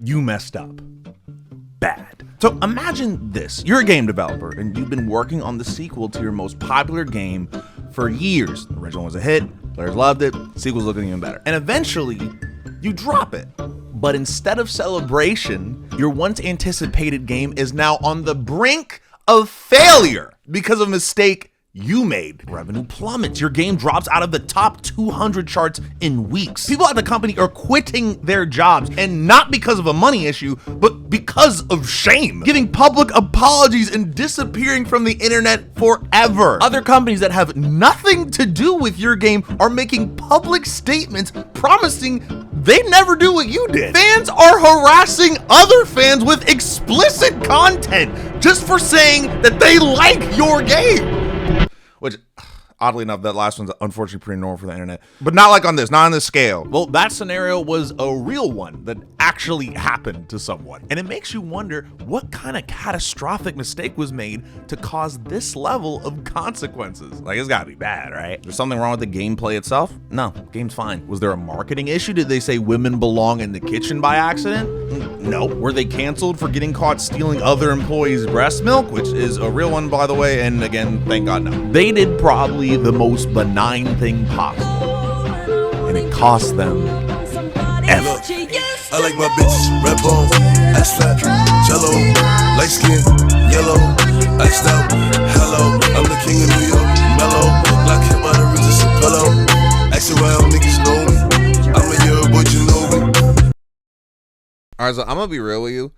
you messed up. Bad. So imagine this. You're a game developer and you've been working on the sequel to your most popular game for years. The original was a hit, players loved it, sequel's looking even better. And eventually, you drop it. But instead of celebration, your once anticipated game is now on the brink of failure because of a mistake you made. Revenue plummets. Your game drops out of the top 200 charts in weeks. People at the company are quitting their jobs, and not because of a money issue, but because of shame. Giving public apologies and disappearing from the internet forever. Other companies that have nothing to do with your game are making public statements promising they never do what you did. Fans are harassing other fans with explicit content just for saying that they like your game. Which, oddly enough, that last one's unfortunately pretty normal for the internet. But not like on this, not on this scale. Well, that scenario was a real one that actually happened to someone. And it makes you wonder what kind of catastrophic mistake was made to cause this level of consequences. Like, it's gotta be bad, right? There's something wrong with the gameplay itself? No, game's fine. Was there a marketing issue? Did they say women belong in the kitchen by accident? No. Were they canceled for getting caught stealing other employees' breast milk? Which is a real one, by the way, and again, thank God no. They did probably the most benign thing possible, and it cost them everything. I like my bitches red bone, ass flat, jello, light skin, yellow, iced out, hello, I'm the king of New York, mellow, black hair by the Regis and pillow, ask around niggas know me, I'm a year boy, you know me. Alright, so I'm gonna be real with you.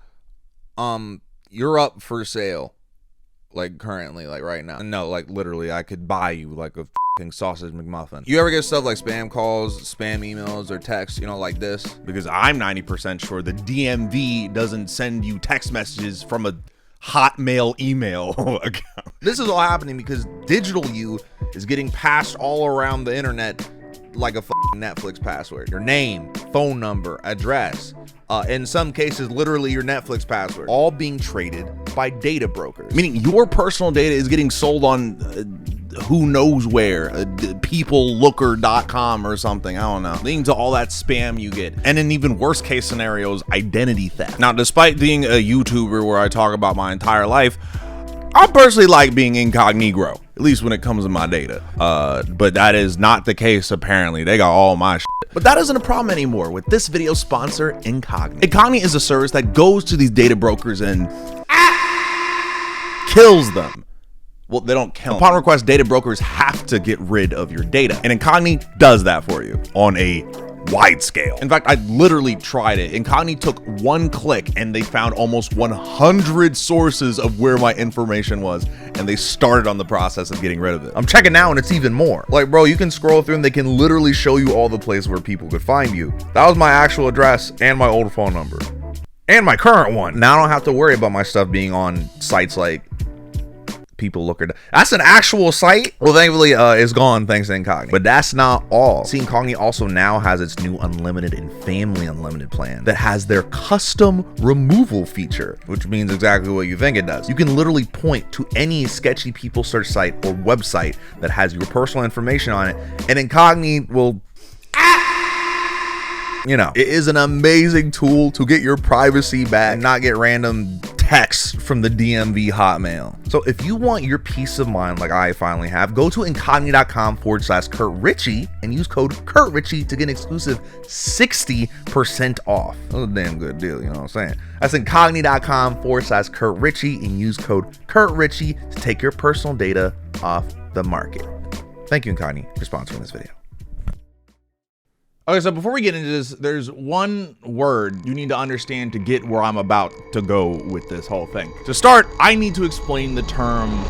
You're up for sale, like currently, like right now. No, like literally, I could buy you like a f***ing sausage McMuffin. You ever get stuff like spam calls, spam emails, or texts, you know, like this? Because I'm 90% sure the DMV doesn't send you text messages from a Hotmail email account. This is all happening because digital you is getting passed all around the internet like a f***ing Netflix password. Your name, phone number, address. In some cases, literally your Netflix password, all being traded by data brokers. Meaning your personal data is getting sold on who knows where, peoplelooker.com or something, I don't know, leading to all that spam you get. And in even worse case scenarios, identity theft. Now, despite being a YouTuber where I talk about my entire life, I personally like being incognito, at least when it comes to my data. But that is not the case, apparently. They got all my shit. But that isn't a problem anymore with this video sponsor, Incogn. Incogn is a service that goes to these data brokers and kills them. Well, they don't kill them. Upon request, data brokers have to get rid of your data. And Incogn does that for you on a wide scale. In fact, I literally tried it. Incogn took one click and they found almost 100 sources of where my information was, and they started on the process of getting rid of it. I'm checking now and it's even more. Like, bro, you can scroll through and they can literally show you all the places where people could find you. That was my actual address and my old phone number and my current one. Now I don't have to worry about my stuff being on sites like People Looker. That's an actual site. Well, thankfully, it's gone thanks to Incogn. But that's not all. See, Incogn also now has its new unlimited and family unlimited plan that has their custom removal feature, which means exactly what you think it does. You can literally point to any sketchy people search site or website that has your personal information on it, and Incogn will, you know, it is an amazing tool to get your privacy back and not get random texts from the DMV Hotmail. So if you want your peace of mind like I finally have, go to incogn.com/CurtRichy and use code CurtRichy to get an exclusive 60% off. That's a damn good deal, you know what I'm saying? That's incogn.com/CurtRichy and use code CurtRichy to take your personal data off the market. Thank you, Incogn, for sponsoring this video. Okay, so before we get into this, there's one word you need to understand to get where I'm about to go with this whole thing. To start, I need to explain the term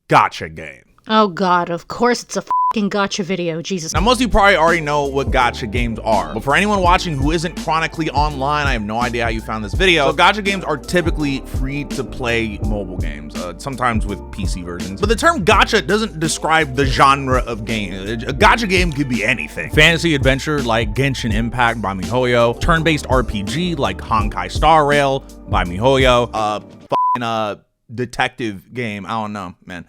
gacha game. Oh God, of course it's a fucking gacha video, Jesus. Now, most of you probably already know what gacha games are, but for anyone watching who isn't chronically online, I have no idea how you found this video. So gacha games are typically free-to-play mobile games, sometimes with PC versions. But the term gacha doesn't describe the genre of game. A gacha game could be anything. Fantasy adventure like Genshin Impact by MiHoYo, turn-based RPG like Honkai Star Rail by MiHoYo, detective game, I don't know, man.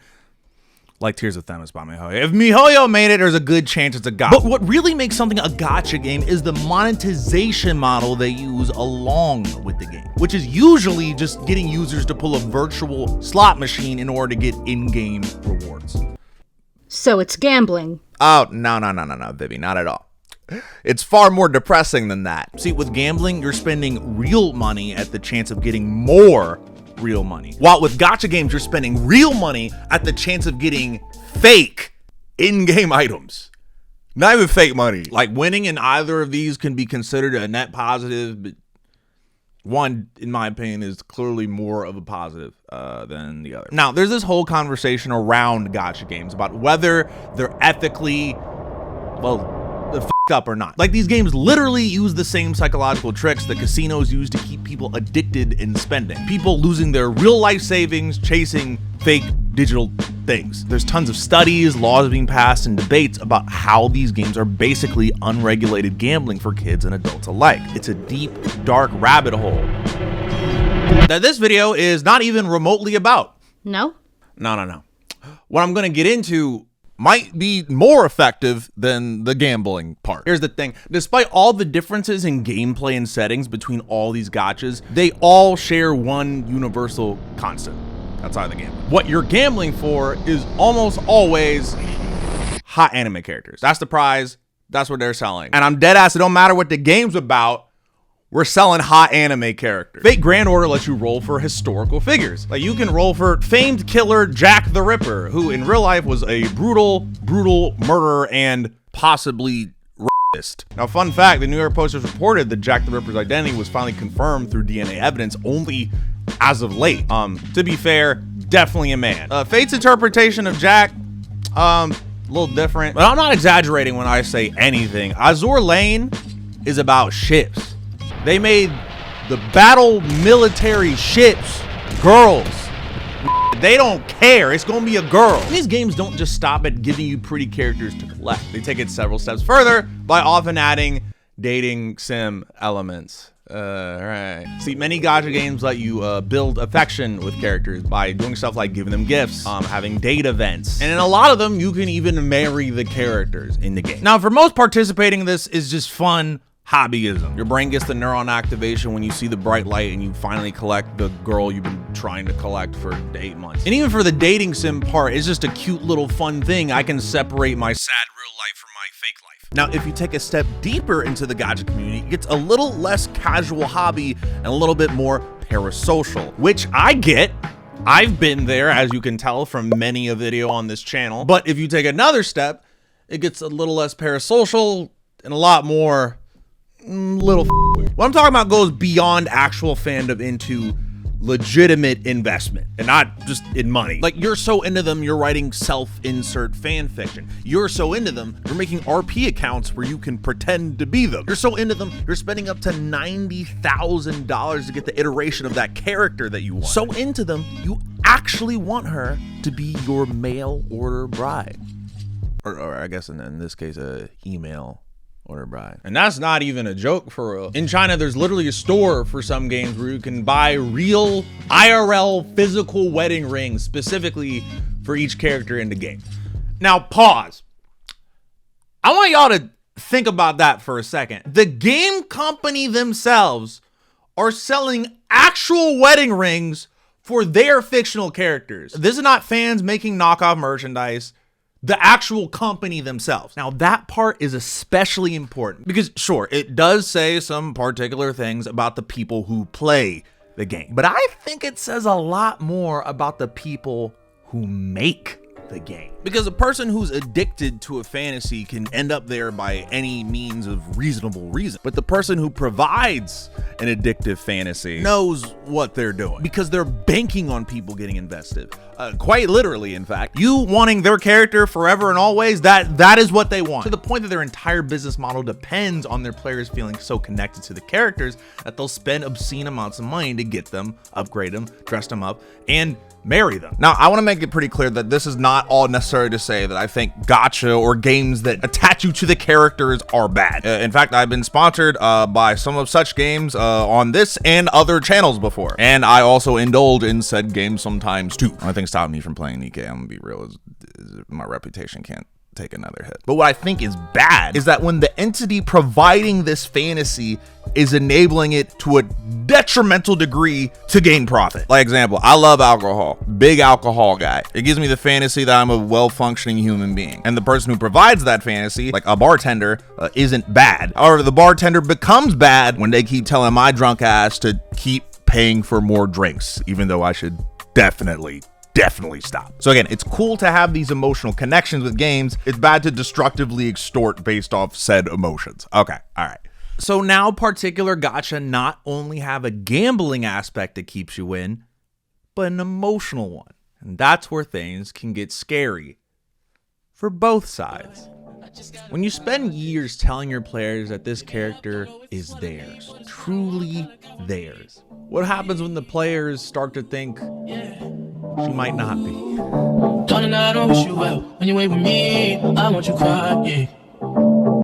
Like Tears of Themis by MiHoYo. If MiHoYo made it, there's a good chance it's a gacha. But what really makes something a gacha game is the monetization model they use along with the game, which is usually just getting users to pull a virtual slot machine in order to get in-game rewards. So it's gambling. Oh, no, Vibi, not at all. It's far more depressing than that. See, with gambling, you're spending real money at the chance of getting more real money. While with gacha games, you're spending real money at the chance of getting fake in-game items. Not even fake money. Like winning in either of these can be considered a net positive, but one, in my opinion, is clearly more of a positive than the other. Now, there's this whole conversation around gacha games about whether they're ethically, well, up or not. Like, these games literally use the same psychological tricks that casinos use to keep people addicted in spending. People losing their real life savings chasing fake digital things. There's tons of studies, laws being passed, and debates about how these games are basically unregulated gambling for kids and adults alike. It's a deep, dark rabbit hole that this video is not even remotely about. No? No. What I'm gonna get into might be more effective than the gambling part. Here's the thing. Despite all the differences in gameplay and settings between all these gachas, they all share one universal constant outside of the game. What you're gambling for is almost always hot anime characters. That's the prize. That's what they're selling. And I'm dead ass. It don't matter what the game's about. We're selling hot anime characters. Fate Grand Order lets you roll for historical figures. Like, you can roll for famed killer Jack the Ripper, who in real life was a brutal murderer and possibly rapist. Now, fun fact, the New York Post has reported that Jack the Ripper's identity was finally confirmed through DNA evidence only as of late. To be fair, definitely a man. Fate's interpretation of Jack, a little different, but I'm not exaggerating when I say anything. Azur Lane is about ships. They made the battle military ships girls. They don't care. It's gonna be a girl. These games don't just stop at giving you pretty characters to collect. They take it several steps further by often adding dating sim elements. Right. See, many gacha games let you build affection with characters by doing stuff like giving them gifts, having date events, and in a lot of them, you can even marry the characters in the game. Now, for most, participating in this is just fun hobbyism. Your brain gets the neuron activation when you see the bright light and you finally collect the girl you've been trying to collect for 8 months. And even for the dating sim part, it's just a cute little fun thing. I can separate my sad real life from my fake life. Now, if you take a step deeper into the gacha community, it gets a little less casual hobby and a little bit more parasocial, which I get. I've been there, as you can tell from many a video on this channel. But if you take another step, it gets a little less parasocial and a lot more little weird. What I'm talking about goes beyond actual fandom into legitimate investment and not just in money. Like, you're so into them, you're writing self-insert fan fiction. You're so into them, you're making RP accounts where you can pretend to be them. You're so into them, you're spending up to $90,000 to get the iteration of that character that you want. So into them, you actually want her to be your mail order bride. Or I guess in this case, a email order bride. And that's not even a joke, for real. In China, there's literally a store for some games where you can buy real IRL physical wedding rings specifically for each character in the game. Now, pause. I want y'all to think about that for a second. The game company themselves are selling actual wedding rings for their fictional characters. This is not fans making knockoff merchandise. The actual company themselves. Now, that part is especially important because, sure, it does say some particular things about the people who play the game, but I think it says a lot more about the people who make the game. Because a person who's addicted to a fantasy can end up there by any means of reasonable reason. But the person who provides an addictive fantasy knows what they're doing because they're banking on people getting invested. Quite literally, in fact. You wanting their character forever and always, that is what they want. To the point that their entire business model depends on their players feeling so connected to the characters that they'll spend obscene amounts of money to get them, upgrade them, dress them up, and marry them. Now, I want to make it pretty clear that this is not all necessary to say that I think gacha or games that attach you to the characters are bad. In fact, I've been sponsored by some of such games on this and other channels before. And I also indulge in said games sometimes too. The only thing stopping me from playing Nikkei, I'm gonna be real, is my reputation can't take another hit. But what I think is bad is that when the entity providing this fantasy is enabling it to a detrimental degree to gain profit. Like example, I love alcohol, big alcohol guy. It gives me the fantasy that I'm a well-functioning human being. And the person who provides that fantasy, like a bartender, isn't bad. However, the bartender becomes bad when they keep telling my drunk ass to keep paying for more drinks, even though I should definitely stop. So again, it's cool to have these emotional connections with games. It's bad to destructively extort based off said emotions. Okay, all right. So now particular gacha not only have a gambling aspect that keeps you in, but an emotional one. And that's where things can get scary for both sides. When you spend years telling your players that this character is theirs, truly theirs, what happens when the players start to think she might not be? Darling, I don't wish you well. When you ain't with me, I want you cry, yeah.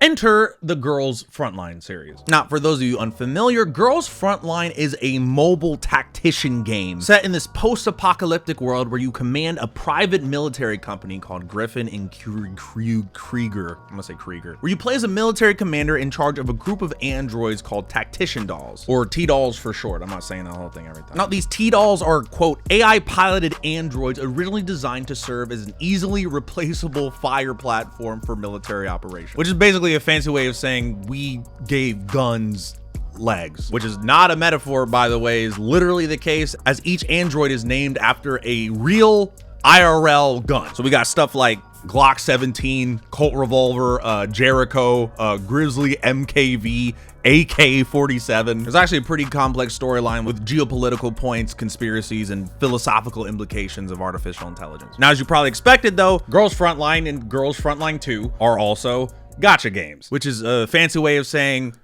Enter the Girls Frontline series. Now, for those of you unfamiliar, Girls Frontline is a mobile tactician game set in this post-apocalyptic world where you command a private military company called Griffin and Krieger. I'm gonna say Krieger. Where you play as a military commander in charge of a group of androids called tactician dolls, or T-dolls for short. I'm not saying the whole thing every time. Now, these T-dolls are, quote, AI-piloted androids originally designed to serve as an easily replaceable fire platform for military operations, which is basically a fancy way of saying we gave guns legs, which is not a metaphor, by the way, is literally the case, as each android is named after a real IRL gun. So we got stuff like Glock 17, Colt revolver, Jericho, Grizzly MKV, AK-47. There's actually a pretty complex storyline with geopolitical points, conspiracies, and philosophical implications of artificial intelligence. Now, as you probably expected though, Girls Frontline and Girls Frontline 2 are also gacha games, which is a fancy way of saying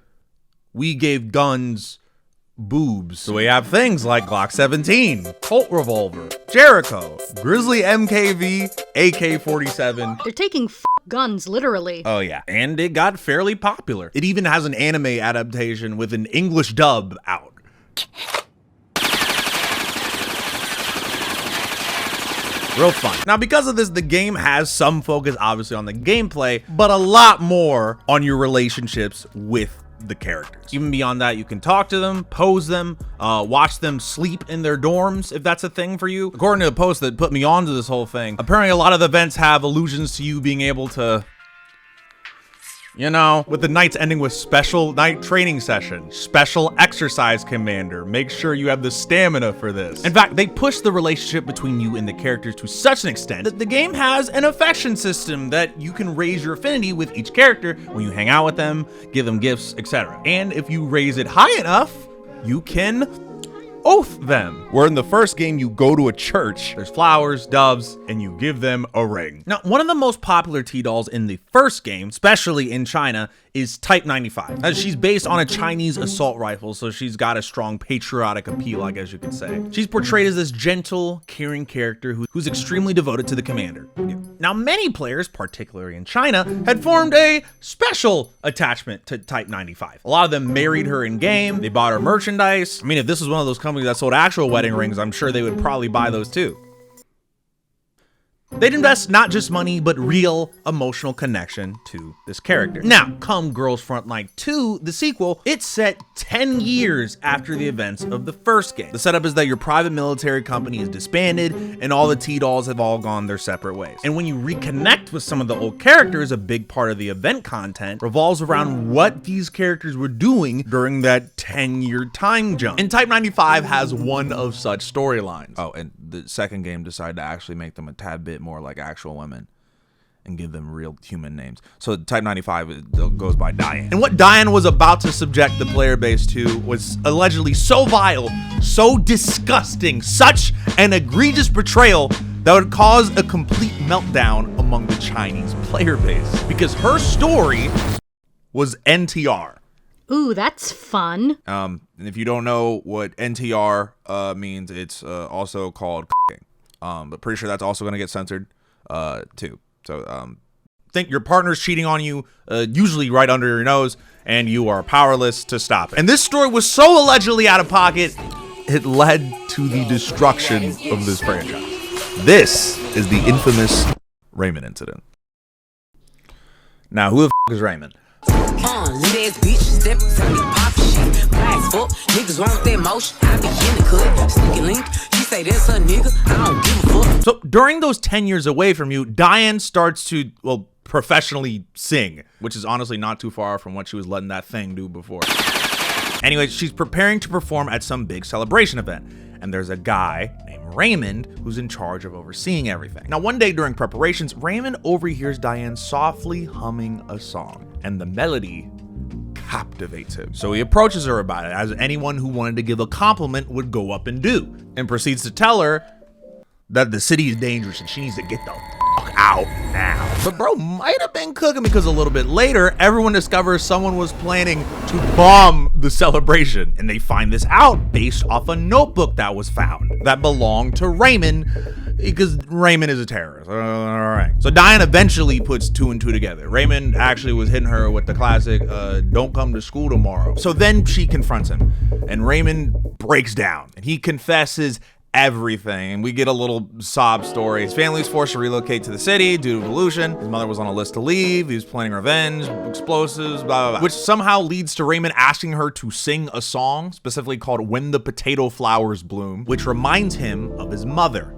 we gave guns boobs. So we have things like Glock 17, Colt revolver, Jericho, Grizzly MKV, AK-47. They're taking guns literally. Oh yeah, and it got fairly popular. It even has an anime adaptation with an English dub out. Real fun. Now, because of this, the game has some focus obviously on the gameplay, but a lot more on your relationships with the characters. Even beyond that, you can talk to them, pose them, watch them sleep in their dorms if that's a thing for you. According to a post that put me onto this whole thing, apparently a lot of the events have allusions to you being able to, you know, with the nights ending with special night training session, special exercise commander. Make sure you have the stamina for this. In fact, they push the relationship between you and the characters to such an extent that the game has an affection system that you can raise your affinity with each character when you hang out with them, give them gifts, etc. And if you raise it high enough, you can oath them. Where in the first game, you go to a church, there's flowers, doves, and you give them a ring. Now, one of the most popular T-dolls in the first game, especially in China, is Type 95. As she's based on a Chinese assault rifle, so she's got a strong patriotic appeal, I guess you could say. She's portrayed as this gentle, caring character who's extremely devoted to the commander. Now, many players, particularly in China, had formed a special attachment to Type 95. A lot of them married her in-game, they bought her merchandise. I mean, if this was one of those companies that sold actual wedding rings, I'm sure they would probably buy those too. They'd invest not just money, but real emotional connection to this character. Now, come Girls Frontline 2, the sequel, it's set 10 years after the events of the first game. The setup is that your private military company is disbanded and all the T-dolls have all gone their separate ways. And when you reconnect with some of the old characters, a big part of the event content revolves around what these characters were doing during that 10-year time jump. And Type 95 has one of such storylines. Oh, and the second game decided to actually make them a tad bit more like actual women and give them real human names. So Type 95 goes by Diane. And what Diane was about to subject the player base to was allegedly so vile, so disgusting, such an egregious betrayal that would cause a complete meltdown among the Chinese player base. Because her story was NTR. Ooh, that's fun. And if you don't know what NTR means, it's also called but pretty sure that's also going to get censored too. So think your partner's cheating on you, usually right under your nose, and you are powerless to stop it. And this story was so allegedly out of pocket, it led to the destruction of this franchise. This is the infamous Raymond incident. Now, who the is Raymond? Lit ass bitch, step to me, pop shit. Blast fuck, niggas want that motion. I be in the cut, sneaky link. She say that's her nigga, I don't give a fuck. So during those 10 years away from you, Diane starts to, well, professionally sing, which is honestly not too far from what she was letting that thing do before. Anyway, she's preparing to perform at some big celebration event, and there's a guy named Raymond who's in charge of overseeing everything. Now, one day during preparations, Raymond overhears Diane softly humming a song, and the melody captivates him. So he approaches her about it, as anyone who wanted to give a compliment would go up and do, and proceeds to tell her that the city is dangerous and she needs to get the fuck out now. But bro might have been cooking, because a little bit later, everyone discovers someone was planning to bomb the celebration. And they find this out based off a notebook that was found that belonged to Raymond, because Raymond is a terrorist. All right. So Diane eventually puts 2 and 2 together. Raymond actually was hitting her with the classic, don't come to school tomorrow. So then she confronts him, and Raymond breaks down, and he confesses everything, and we get a little sob story. His family's forced to relocate to the city due to pollution. His mother was on a list to leave. He was planning revenge, explosives, blah, blah, blah. Which somehow leads to Raymond asking her to sing a song, specifically called When the Potato Flowers Bloom, which reminds him of his mother.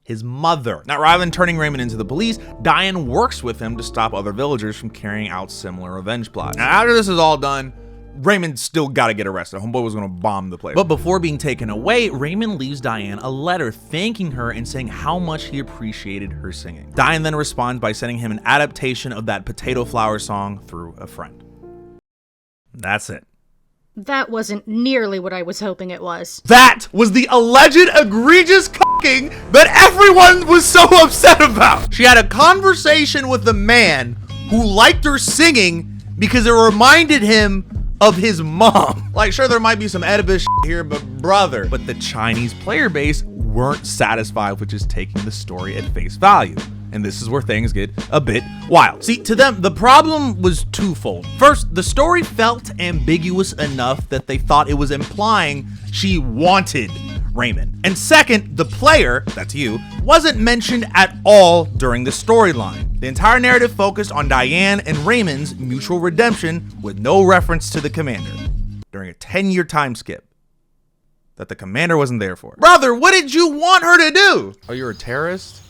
His mother. Now, rather than turning Raymond into the police, Diane works with him to stop other villagers from carrying out similar revenge plots. Now, after this is all done, Raymond still got to get arrested. Homeboy was going to bomb the place. But before being taken away, Raymond leaves Diane a letter thanking her and saying how much he appreciated her singing. Diane then responds by sending him an adaptation of that Potato Flower song through a friend. That's it. That wasn't nearly what I was hoping it was. That was the alleged egregious cocking that everyone was so upset about. She had a conversation with a man who liked her singing because it reminded him of his mom. Like, sure, there might be some Oedipus here, but brother. But the Chinese player base weren't satisfied with just taking the story at face value. And this is where things get a bit wild. See, to them, the problem was twofold. First, the story felt ambiguous enough that they thought it was implying she wanted Raymond. And second, the player, that's you, wasn't mentioned at all during the storyline. The entire narrative focused on Diane and Raymond's mutual redemption with no reference to the commander during a 10-year time skip that the commander wasn't there for. Brother, what did you want her to do? Oh, you're a terrorist?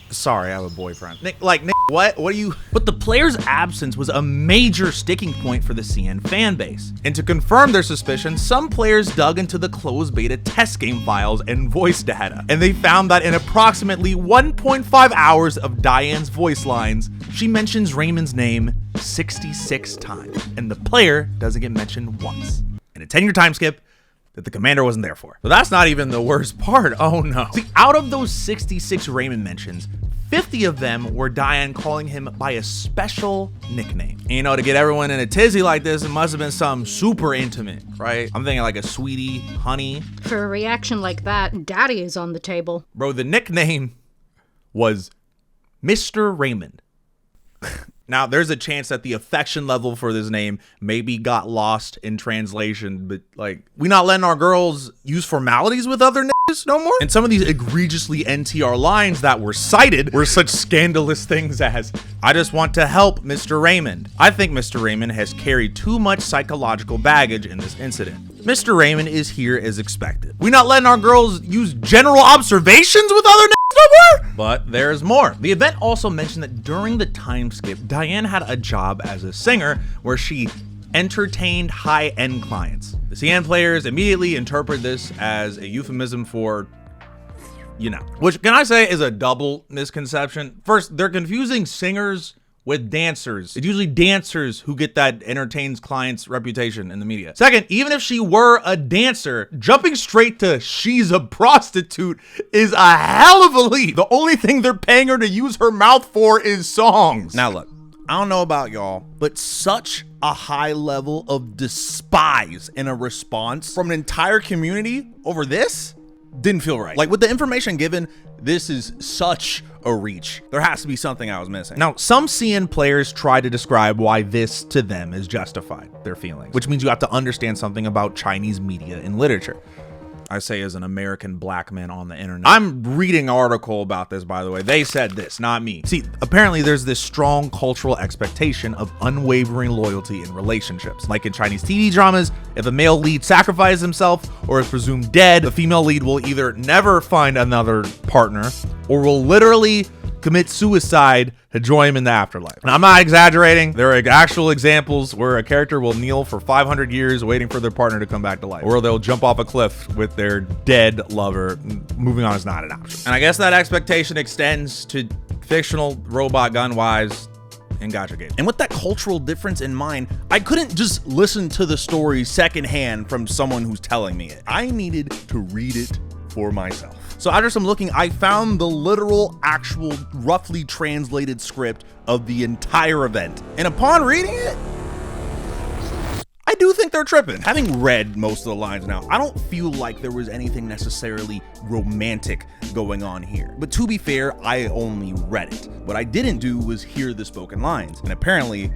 Sorry, I have a boyfriend. Nick, what? What are you? But the player's absence was a major sticking point for the CN fan base. And to confirm their suspicions, some players dug into the closed beta test game files and voice data. And they found that in approximately 1.5 hours of Diane's voice lines, she mentions Raymond's name 66 times. And the player doesn't get mentioned once. In a 10-year time skip that the commander wasn't there for. But that's not even the worst part. Oh no. See, out of those 66 Raymond mentions, 50 of them were Diane calling him by a special nickname. And you know, to get everyone in a tizzy like this, it must have been something super intimate, right? I'm thinking like a sweetie, honey. For a reaction like that, Daddy is on the table. Bro, the nickname was Mr. Raymond. Now, there's a chance that the affection level for this name maybe got lost in translation, but like, we not letting our girls use formalities with other niggas no more? And some of these egregiously NTR lines that were cited were such scandalous things as, I just want to help Mr. Raymond. I think Mr. Raymond has carried too much psychological baggage in this incident. Mr. Raymond is here as expected. We not letting our girls use general observations with other niggas no more? But there's more. The event also mentioned that during the time skip, Diane had a job as a singer where she entertained high-end clients. The CN players immediately interpret this as a euphemism for, you know, which can I say is a double misconception. First, they're confusing singers with dancers. It's usually dancers who get that entertains clients reputation in the media. Second, even if she were a dancer, jumping straight to she's a prostitute is a hell of a leap. The only thing they're paying her to use her mouth for is songs. Now look, I don't know about y'all, but such a high level of despise in a response from an entire community over this didn't feel right. Like, with the information given, this is such a reach. There has to be something I was missing. Now, some CN players try to describe why this to them is justified, their feelings, which means you have to understand something about Chinese media and literature. I say as an American black man on the internet. I'm reading an article about this, by the way. They said this, not me. See, apparently there's this strong cultural expectation of unwavering loyalty in relationships. Like in Chinese TV dramas, if a male lead sacrifices himself or is presumed dead, the female lead will either never find another partner or will literally commit suicide to join him in the afterlife. And I'm not exaggerating. There are actual examples where a character will kneel for 500 years waiting for their partner to come back to life, or they'll jump off a cliff with their dead lover. Moving on is not an option. And I guess that expectation extends to fictional robot gun wives in Gacha games. And with that cultural difference in mind, I couldn't just listen to the story secondhand from someone who's telling me it. I needed to read it for myself. So after some looking, I found the literal, actual, roughly translated script of the entire event. And upon reading it, I do think they're tripping. Having read most of the lines now, I don't feel like there was anything necessarily romantic going on here. But to be fair, I only read it. What I didn't do was hear the spoken lines. And apparently,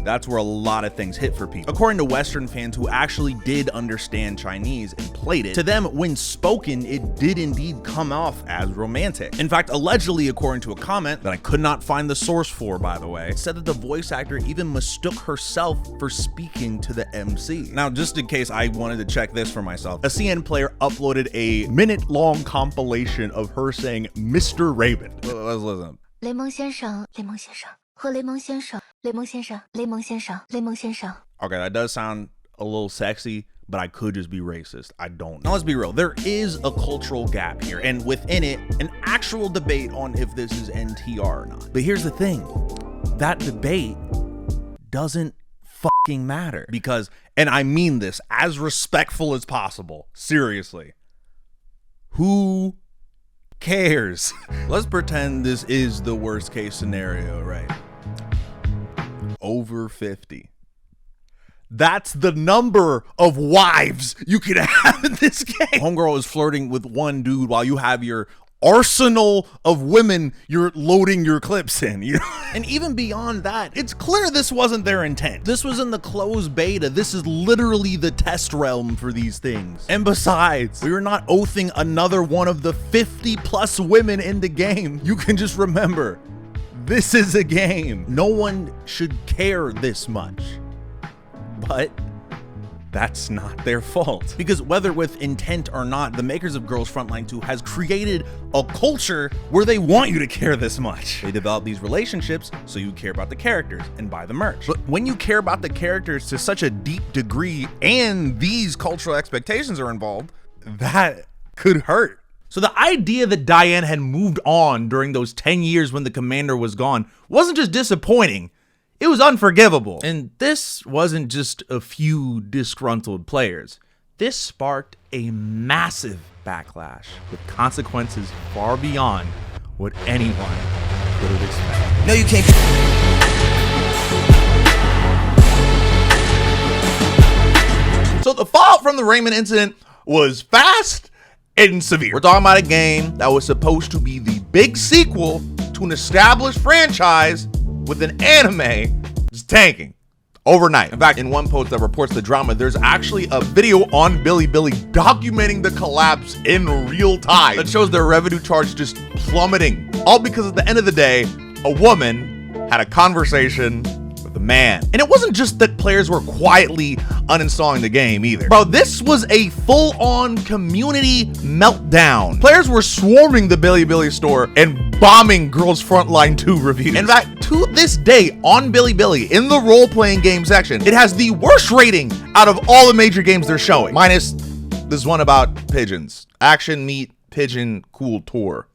that's where a lot of things hit for people. According to Western fans who actually did understand Chinese and played it, to them, when spoken, it did indeed come off as romantic. In fact, allegedly, according to a comment that I could not find the source for, by the way, it said that the voice actor even mistook herself for speaking to the MC. Now, just in case I wanted to check this for myself, a CN player uploaded a minute-long compilation of her saying Mr. Raymond. Let's listen. 雷蒙先生，雷蒙先生，和雷蒙先生，雷蒙先生，雷蒙先生，雷蒙先生。 Okay, that does sound a little sexy, but I could just be racist. I don't know. Now let's be real. There is a cultural gap here, and within it, an actual debate on if this is NTR or not. But here's the thing. That debate doesn't fucking matter. Because, and I mean this as respectful as possible, seriously, who cares? Let's pretend this is the worst case scenario, right? Over 50. That's the number of wives you can have in this game. Homegirl is flirting with one dude while you have your arsenal of women you're loading your clips in, you know? And even beyond that, it's clear this wasn't their intent. This was in the closed beta. This is literally the test realm for these things. And besides, we are not oathing another one of the 50 plus women in the game. You can just remember, this is a game. No one should care this much. But that's not their fault. Because whether with intent or not, the makers of Girls Frontline 2 has created a culture where they want you to care this much. They develop these relationships so you care about the characters and buy the merch. But when you care about the characters to such a deep degree and these cultural expectations are involved, that could hurt. So the idea that Diane had moved on during those 10 years when the commander was gone wasn't just disappointing, it was unforgivable. And this wasn't just a few disgruntled players. This sparked a massive backlash with consequences far beyond what anyone could have expected. No, you can't. So the fallout from the Raymond incident was fast and severe. We're talking about a game that was supposed to be the big sequel to an established franchise with an anime just tanking overnight. In fact, in one post that reports the drama, there's actually a video on Bilibili documenting the collapse in real time that shows their revenue charts just plummeting. All because at the end of the day, a woman had a conversation with a man. And it wasn't just that players were quietly uninstalling the game either. Bro, this was a full-on community meltdown. Players were swarming the Bilibili store and bombing Girls Frontline 2 reviews. In fact, to this day on Bilibili, in the role-playing game section, it has the worst rating out of all the major games they're showing. Minus this one about pigeons. Action meet pigeon cool tour.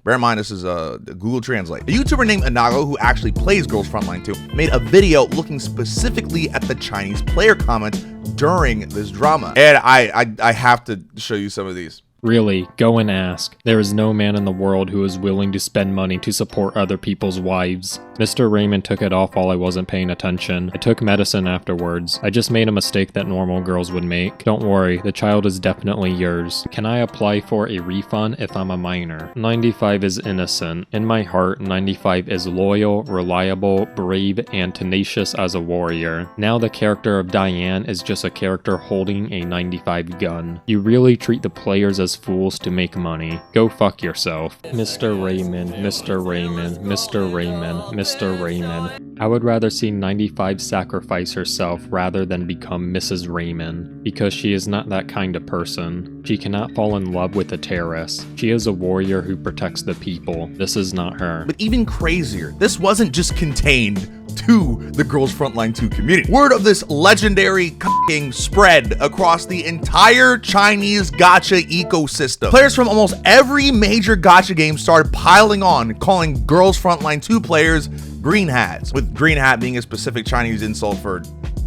Bear in mind, this is Google Translate. A YouTuber named Inago, who actually plays Girls Frontline 2, made a video looking specifically at the Chinese player comments during this drama. And I have to show you some of these. Really, go and ask. There is no man in the world who is willing to spend money to support other people's wives. Mr. Raymond took it off while I wasn't paying attention. I took medicine afterwards. I just made a mistake that normal girls would make. Don't worry, the child is definitely yours. Can I apply for a refund if I'm a minor? 95 is innocent. In my heart, 95 is loyal, reliable, brave, and tenacious as a warrior. Now the character of Diane is just a character holding a 95 gun. You really treat the players as fools to make money. Go fuck yourself. Mr. Raymond, Mr. Raymond, Mr. Raymond, Mr. Raymond. I would rather see 95 sacrifice herself rather than become Mrs. Raymond, because she is not that kind of person. She cannot fall in love with a terrorist. She is a warrior who protects the people. This is not her. But even crazier, this wasn't just contained to the Girls Frontline 2 community. Word of this legendary c***ing spread across the entire Chinese gacha ecosystem. Players from almost every major gacha game started piling on, calling Girls Frontline 2 players green hats, with green hat being a specific Chinese insult for,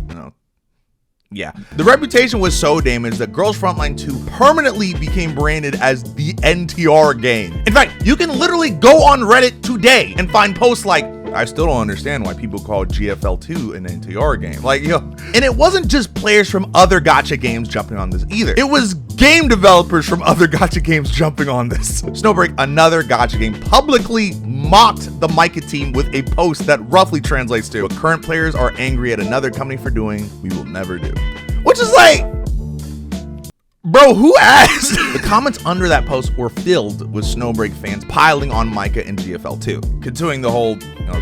you know, yeah. The reputation was so damaged that Girls Frontline 2 permanently became branded as the NTR game. In fact, you can literally go on Reddit today and find posts like, I still don't understand why people call GFL2 an NTR game. Like, yo. And it wasn't just players from other gacha games jumping on this either. It was game developers from other gacha games jumping on this. Snowbreak, another gacha game, publicly mocked the Micah team with a post that roughly translates to, what current players are angry at another company for doing, we will never do. Which is like, bro, who asked? The comments under that post were filled with Snowbreak fans piling on Micah and GFL2, continuing the whole, you know,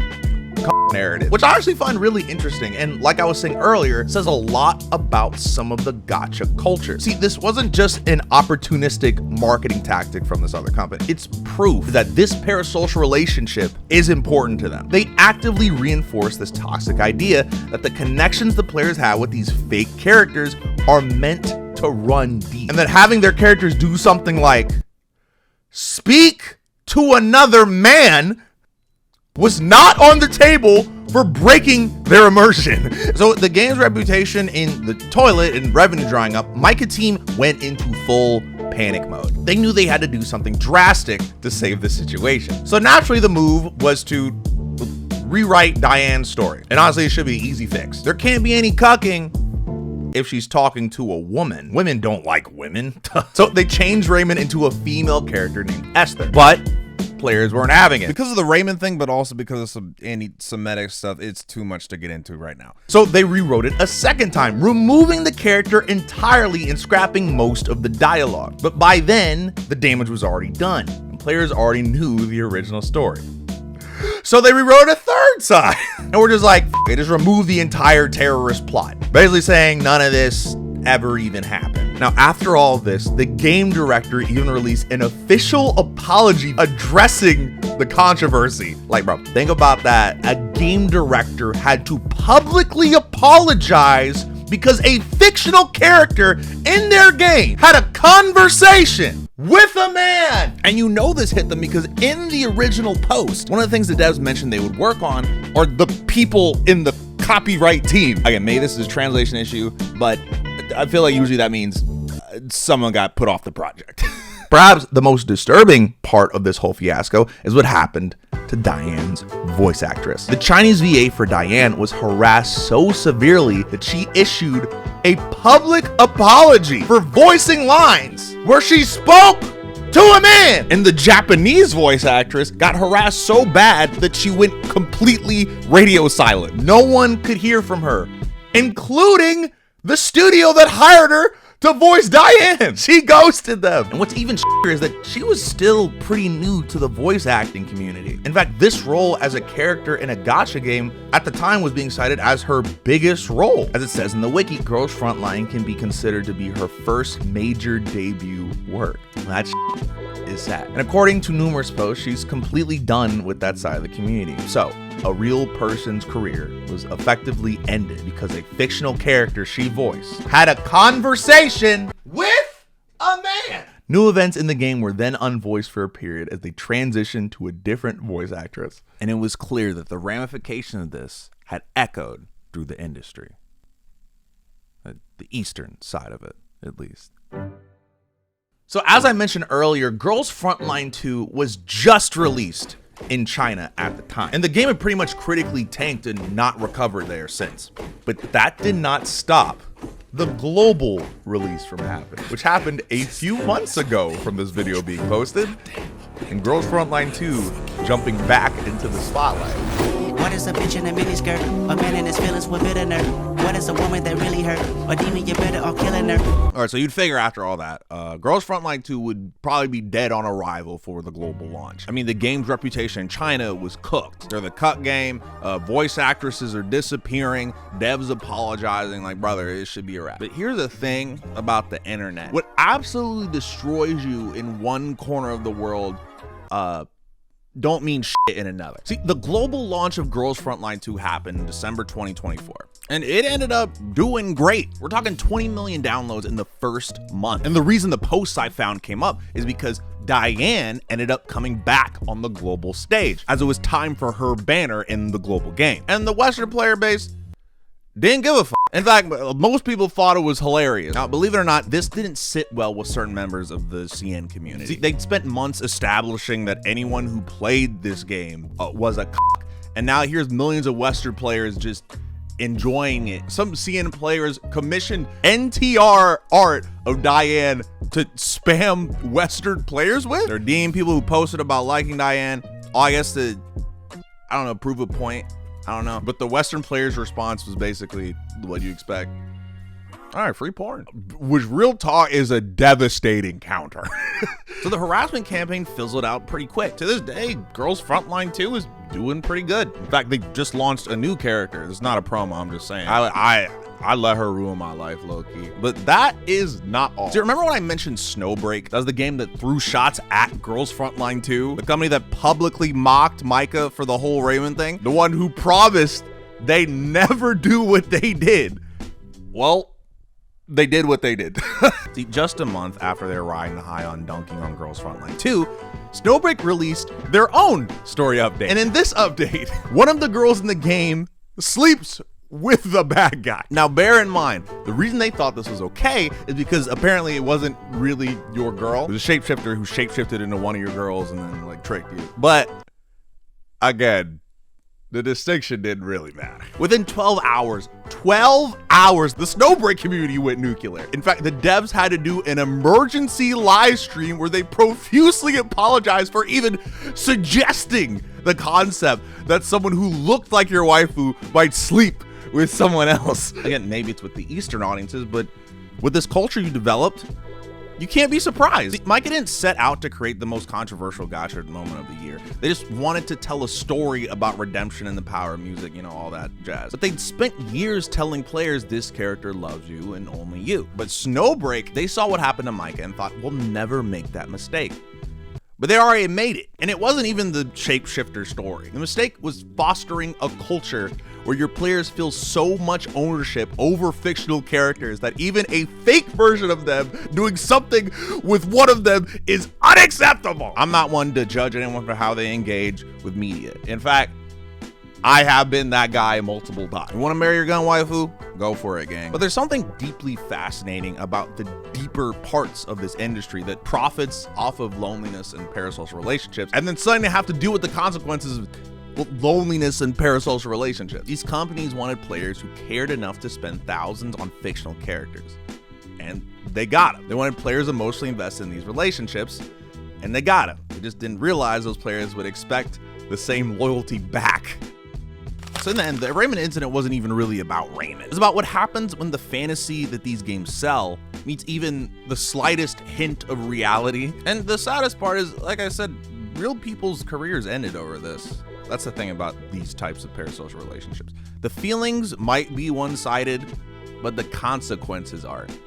narrative, which I actually find really interesting, and like I was saying earlier, says a lot about some of the gacha culture. See, this wasn't just an opportunistic marketing tactic from this other company. It's proof that this parasocial relationship is important to them. They actively reinforce this toxic idea that the connections the players have with these fake characters are meant to run deep, and that having their characters do something like speak to another man was not on the table for breaking their immersion. So the game's reputation in the toilet and revenue drying up, Micah team went into full panic mode. They knew they had to do something drastic to save the situation. So naturally the move was to rewrite Diane's story. And honestly, it should be an easy fix. There can't be any cucking if she's talking to a woman. Women don't like women. So they changed Raymond into a female character named Esther. But players weren't having it. Because of the Raymond thing, but also because of some anti-Semitic stuff, it's too much to get into right now. So they rewrote it a second time, removing the character entirely and scrapping most of the dialogue. But by then, the damage was already done, and players already knew the original story. So they rewrote a third time, and we're just like, they just removed the entire terrorist plot, basically saying none of this ever even happened. Now, after all this, the game director even released an official apology addressing the controversy. Like, bro, think about that. A game director had to publicly apologize because a fictional character in their game had a conversation with a man. And you know this hit them because in the original post, one of the things the devs mentioned they would work on are the people in the copyright team. Again, maybe this is a translation issue, but I feel like usually that means someone got put off the project. Perhaps the most disturbing part of this whole fiasco is what happened to Diane's voice actress. The Chinese VA for Diane was harassed so severely that she issued a public apology for voicing lines where she spoke to a man. And the Japanese voice actress got harassed so bad that she went completely radio silent. No one could hear from her, including the studio that hired her to voice Diane. She ghosted them. And what's even shittier is that she was still pretty new to the voice acting community. In fact, this role as a character in a gacha game at the time was being cited as her biggest role. As it says in the wiki, Girls Frontline can be considered to be her first major debut work. That is sad. And according to numerous posts, she's completely done with that side of the community. So a real person's career was effectively ended because a fictional character she voiced had a conversation with a man. New events in the game were then unvoiced for a period as they transitioned to a different voice actress. And it was clear that the ramification of this had echoed through the industry. The eastern side of it, at least. So as I mentioned earlier, Girls Frontline 2 was just released in China at the time, and the game had pretty much critically tanked and not recovered there since. But that did not stop the global release from happening, which happened a few months ago from this video being posted, and Girls Frontline 2 jumping back into the spotlight. What is a bitch in a miniskirt? A man in his feelings with bitter nerve. What is a woman that really hurt? A demon you better off killing her. All right, so you'd figure after all that, Girls Frontline 2 would probably be dead on arrival for the global launch. I mean, the game's reputation in China was cooked. They're the cut game, voice actresses are disappearing, devs apologizing, like, brother, it should be a wrap. But here's the thing about the internet. What absolutely destroys you in one corner of the world, don't mean shit in another. See, the global launch of Girls Frontline 2 happened in December 2024, and it ended up doing great. We're talking 20 million downloads in the first month. And the reason the posts I found came up is because Diane ended up coming back on the global stage, as it was time for her banner in the global game. And the Western player base didn't give a fuck. In fact, most people thought it was hilarious. Now, believe it or not, this didn't sit well with certain members of the CN community. See, they'd spent months establishing that anyone who played this game was a cock, and now here's millions of Western players just enjoying it. Some CN players commissioned NTR art of Diane to spam Western players with. They're DMing people who posted about liking Diane. I guess to, I don't know, prove a point. I don't know. But the Western players' response was basically what you expect. All right, free porn. Which real talk is a devastating counter. So the harassment campaign fizzled out pretty quick. To this day, Girls Frontline 2 is doing pretty good. In fact, they just launched a new character. It's not a promo, I'm just saying. I let her ruin my life, low-key. But that is not all. Do you remember when I mentioned Snowbreak? That was the game that threw shots at Girls Frontline 2? The company that publicly mocked Micah for the whole Raymond thing? The one who promised they never do what they did. Well, they did what they did. See, just a month after they were riding the high on dunking on Girls Frontline 2, Snowbreak released their own story update. And in this update, one of the girls in the game sleeps with the bad guy. Now, bear in mind, the reason they thought this was okay is because apparently it wasn't really your girl. It was a shapeshifter who shapeshifted into one of your girls and then like tricked you. But again, the distinction didn't really matter. Within 12 hours, the Snowbreak community went nuclear. In fact, the devs had to do an emergency live stream where they profusely apologized for even suggesting the concept that someone who looked like your waifu might sleep with someone else. Again, maybe it's with the Eastern audiences, but with this culture you developed, you can't be surprised. See, Micah didn't set out to create the most controversial gacha moment of the year. They just wanted to tell a story about redemption and the power of music, you know, all that jazz. But they'd spent years telling players this character loves you and only you. But Snowbreak, they saw what happened to Micah and thought, we'll never make that mistake. But they already made it. And it wasn't even the shapeshifter story. The mistake was fostering a culture where your players feel so much ownership over fictional characters that even a fake version of them doing something with one of them is unacceptable. I'm not one to judge anyone for how they engage with media. In fact, I have been that guy multiple times. You want to marry your gun waifu? Go for it, gang. But there's something deeply fascinating about the deeper parts of this industry that profits off of loneliness and parasocial relationships, and then suddenly have to deal with the consequences of loneliness and parasocial relationships. These companies wanted players who cared enough to spend thousands on fictional characters, and they got them. They wanted players emotionally invested in these relationships, and they got them. They just didn't realize those players would expect the same loyalty back. So in the end, the Raymond incident wasn't even really about Raymond. It's about what happens when the fantasy that these games sell meets even the slightest hint of reality. And the saddest part is, like I said, real people's careers ended over this. That's the thing about these types of parasocial relationships. The feelings might be one-sided, but the consequences aren't.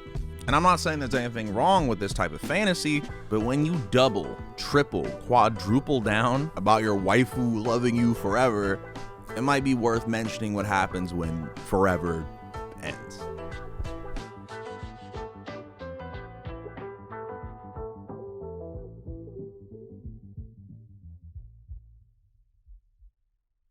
And I'm not saying there's anything wrong with this type of fantasy, but when you double, triple, quadruple down about your waifu loving you forever, it might be worth mentioning what happens when forever